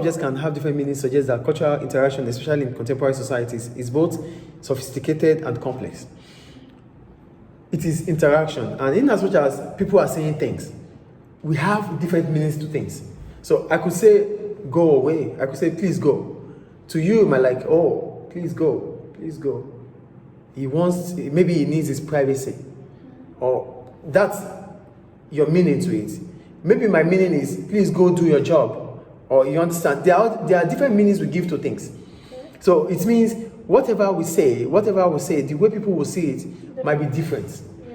Objects can have different meanings suggests that cultural interaction, especially in contemporary societies, is both sophisticated and complex. It is interaction, and in as much as people are saying things, we have different meanings to things. So I could say, go away. I could say, please go. To you, my like, oh, please go, please go. Maybe he needs his privacy. Or that's your meaning to it. Maybe my meaning is, please go do your job. Or you understand, there are different meanings we give to things. So it means whatever we say, the way people will see it might be different.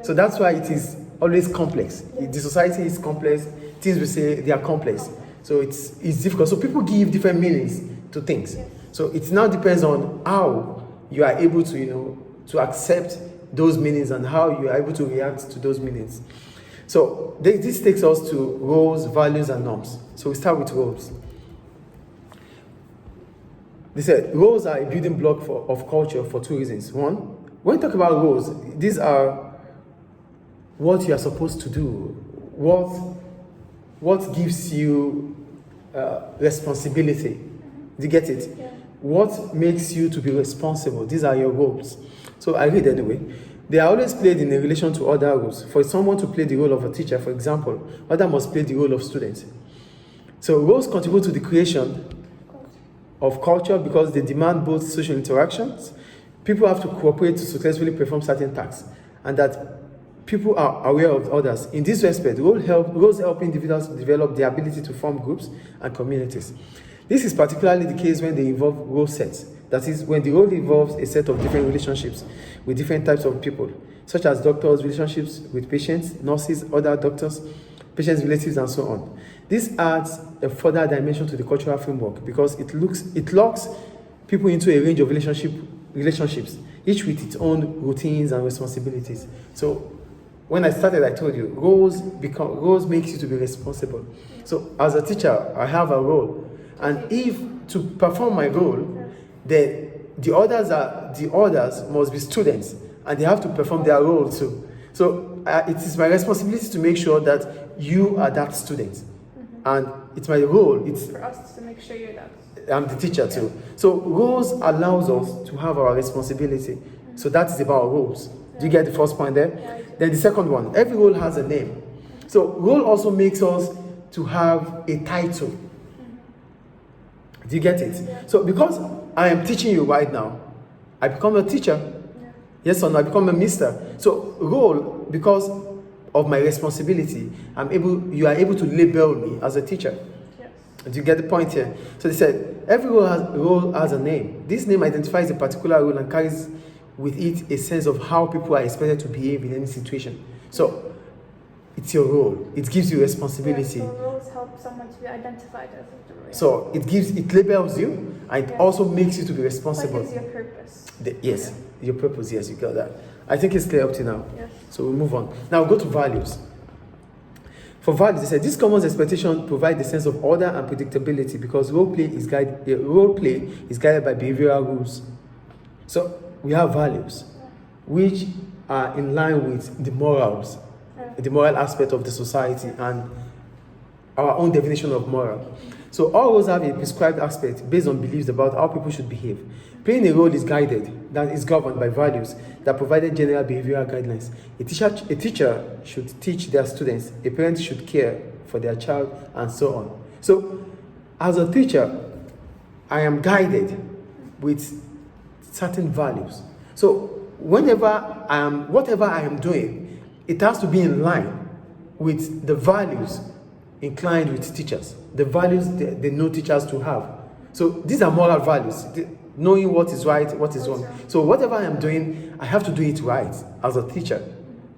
So that's why it is always complex. The society is complex. Things we say, they are complex. So it's difficult. So people give different meanings to things. So it now depends on how you are able to, to accept those meanings and how you are able to react to those meanings. So this takes us to roles, values, and norms. So we start with roles. They said roles are a building block of culture for two reasons. One, when we talk about roles, these are what you are supposed to do, what gives you responsibility. Do you get it? Yeah. What makes you to be responsible? These are your roles. So I read anyway. They are always played in relation to other roles. For someone to play the role of a teacher, for example, other must play the role of student. So roles contribute to the creation of culture because they demand both social interactions. People have to cooperate to successfully perform certain tasks, and that people are aware of others. In this respect, roles help individuals to develop the ability to form groups and communities. This is particularly the case when they involve role sets. That is, when the role involves a set of different relationships with different types of people, such as doctors' relationships with patients, nurses, other doctors, patients' relatives, and so on. This adds a further dimension to the cultural framework because it locks people into a range of relationships, each with its own routines and responsibilities. So when I started, I told you, roles makes you to be responsible. So as a teacher, I have a role. And if to perform my role, the others must be students, and they have to perform their role too. So it is my responsibility to make sure that you are that student, and it's my role. It's for us to make sure you're that. I'm the teacher too. So roles allows us to have our responsibility. So that is about roles. Do you get the first point there? Yeah, then the second one, every role has a name. So role also makes us to have a title. Do you get it? Yeah. So because I am teaching you right now, I become a teacher. Yeah. Yes or no? I become a mister. So role, because of my responsibility, you are able to label me as a teacher. Yes. Do you get the point here? So they said every role has a name. This name identifies a particular role and carries with it a sense of how people are expected to behave in any situation. So it's your role. It gives you responsibility. Yeah, so roles help someone to be identified as a role. So it labels you, and it also makes you to be responsible. What is your purpose? Yes, your purpose. Yes, you got that. I think it's clear up to now. Yes. So we'll move on. Now we'll go to values. For values, they said this common expectation provides a sense of order and predictability because role play is guided by behavioral rules. So we have values, which are in line with the morals, the moral aspect of the society, and our own definition of moral. So all roles have a prescribed aspect based on beliefs about how people should behave. Playing a role is governed by values that provided general behavioral guidelines. A teacher should teach their students, a parent should care for their child, and so on. So as a teacher, I am guided with certain values. So whatever I am doing, it has to be in line with the values inclined with teachers, the values they know teachers to have. So these are moral values, knowing what is right, what is wrong. So whatever I am doing, I have to do it right as a teacher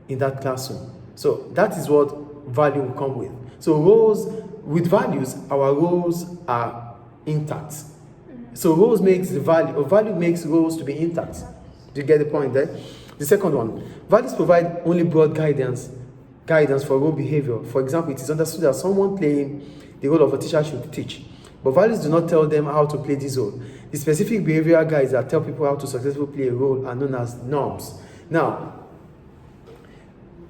in that classroom. So that is what value will come with. So roles with values, our roles are intact. So roles makes value makes roles to be intact. Do you get the point there? The second one, values provide only broad guidance for role behavior. For example, it is understood that someone playing the role of a teacher should teach, but values do not tell them how to play this role. The specific behavioral guides that tell people how to successfully play a role are known as norms. Now,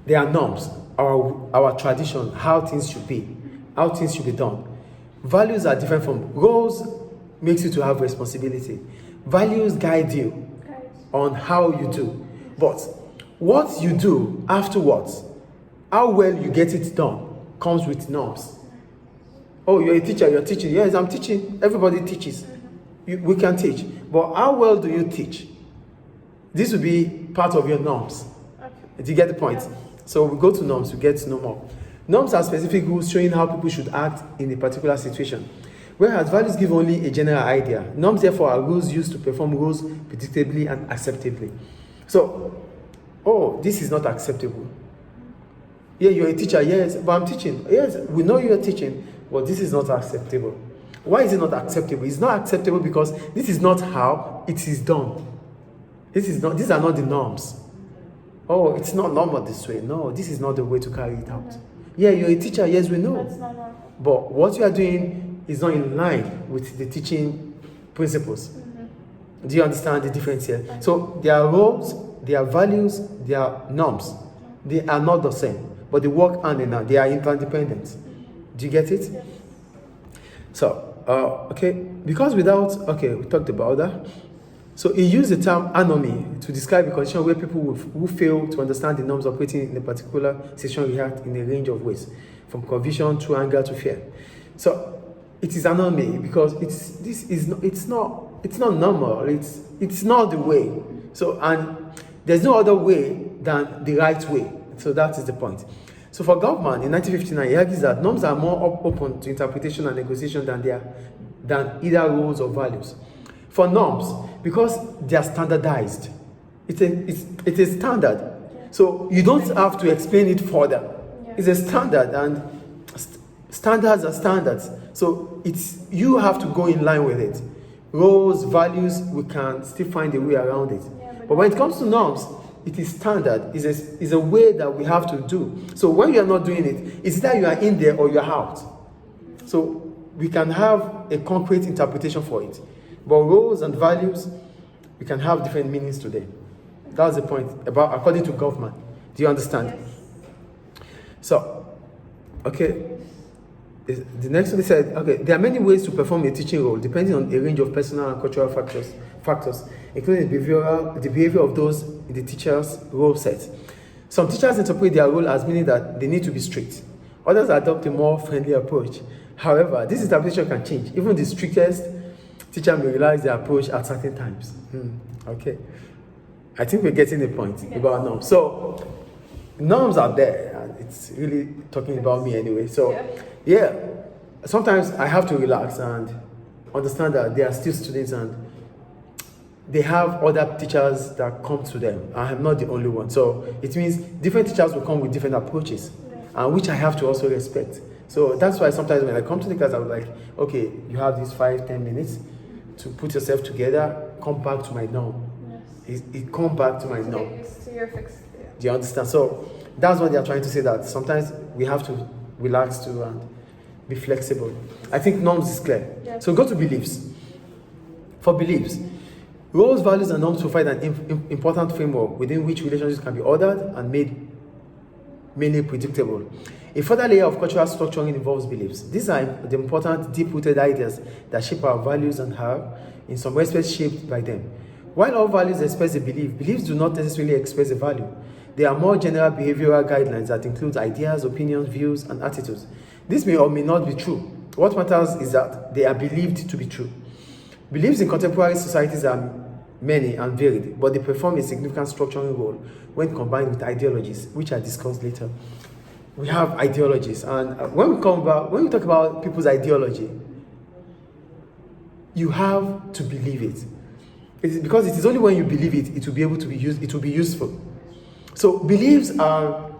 there are norms, our tradition, how things should be done. Values are different from roles. Makes you to have responsibility. Values guide you Guys. on how you do, but what you do afterwards, how well you get it done, comes with norms. Oh, you're a teacher, you're teaching. Yes, I'm teaching. Everybody teaches. We can teach, but how well do you teach? This will be part of your norms. Okay. Do you get the point? Yeah. So we go to norms, we get to know more. Norms are specific rules showing how people should act in a particular situation, whereas values give only a general idea. Norms, therefore, are rules used to perform roles predictably and acceptably. So, oh, this is not acceptable. Yeah, you're a teacher, yes, but I'm teaching. Yes, we know you're teaching, but this is not acceptable. Why is it not acceptable? It's not acceptable because this is not how it is done. These are not the norms. Oh, it's not normal this way. No, this is not the way to carry it out. Yeah, you're a teacher, yes, we know. That's not normal. But what you are doing is not in line with the teaching principles. Do you understand the difference here? So there are roles, there are values, there are norms. They are not the same, but they work hand in hand. They are interdependent. Do you get it? Yes. So, okay, because we talked about that. So he used the term anomy to describe a condition where people who fail to understand the norms operating in a particular situation react in a range of ways, from confusion to anger to fear. So it is anomy because it's not normal. It's not the way. So, and there's no other way than the right way. So that is the point. So for Goffman in 1959, he argues that norms are more open to interpretation and negotiation than either rules or values. For norms, because they are standardized, it is standard. So you don't have to explain it further. It's a standard, and standards are standards. So you have to go in line with it. Rules, values, we can still find a way around it. But when it comes to norms, it is standard. It's a way that we have to do. So when you are not doing it, it's either you are in there or you are out. So we can have a concrete interpretation for it. But rules and values, we can have different meanings to them. That's the point, according to Goffman. Do you understand? Yes. So, okay. The next one, he said, okay, there are many ways to perform a teaching role depending on a range of personal and cultural factors, including the behavior of those in the teacher's role set. Some teachers interpret their role as meaning that they need to be strict. Others adopt a more friendly approach. However, this interpretation can change. Even the strictest teacher may realize their approach at certain times. Okay. I think we're getting the point about norms. So, norms are there, and it's really talking about me anyway. So, yeah, sometimes I have to relax and understand that they are still students and they have other teachers that come to them. I am not the only one. So, it means different teachers will come with different approaches, and which I have to also respect. So, that's why sometimes when I come to the class, I'm like, okay, you have these 5-10 minutes to put yourself together, come back to my norm. Yes. It come back to my norm. Get used to your fixed. Yeah. Do you understand? So that's what they are trying to say, that sometimes we have to relax too and be flexible. I think norms is clear. Yes. So go to beliefs. For beliefs, roles, values, and norms provide an important framework within which relationships can be ordered and made mainly predictable. A further layer of cultural structuring involves beliefs. These are the important, deep-rooted ideas that shape our values and are, in some respects, shaped by them. While all values express a belief, beliefs do not necessarily express a value. They are more general behavioral guidelines that include ideas, opinions, views, and attitudes. This may or may not be true. What matters is that they are believed to be true. Beliefs in contemporary societies are many and varied, but they perform a significant structuring role when combined with ideologies, which are discussed later. We have ideologies, and when we talk about people's ideology, you have to believe it. It is because it is only when you believe it, it will be able to be used. It will be useful. So beliefs are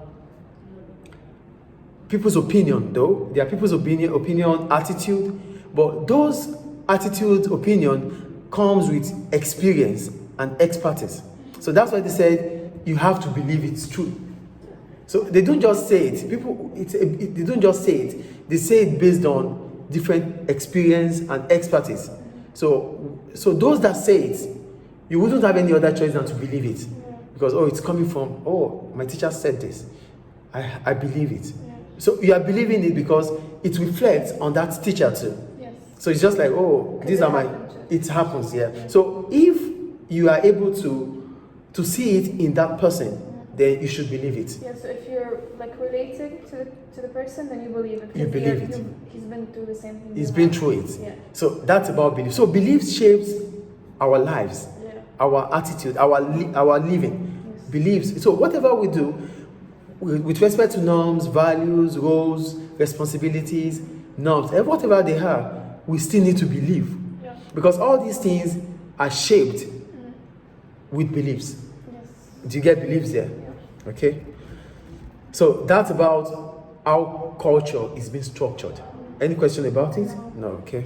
people's opinion, though they are people's opinion, attitude, but those attitudes, opinion comes with experience and expertise. So that's why they said you have to believe it's true. So they don't just say it. They don't just say it. They say it based on different experience and expertise. So those that say it, you wouldn't have any other choice than to believe it, because it's coming from my teacher said this. I believe it. So you are believing it because it reflects on that teacher too. Yes. So it's just like, oh, these it are my. happens, It happens, yeah. So if you are able to see it in that person, then you should believe it. Yeah, so if you're like related to the person, then you believe it. You because believe it. He's been through the same thing. He's you been have. through it. Yeah. So that's about belief. So belief shapes our lives, Yeah. our attitude, our living. Yes. Beliefs. So whatever we do, with respect to norms, values, roles, responsibilities, norms, and whatever they are, we still need to believe. Yeah. Because all these things are shaped with beliefs. Yes. Do you get beliefs there? Yeah. Okay. So that's about how culture is being structured. Any question about it? No, okay.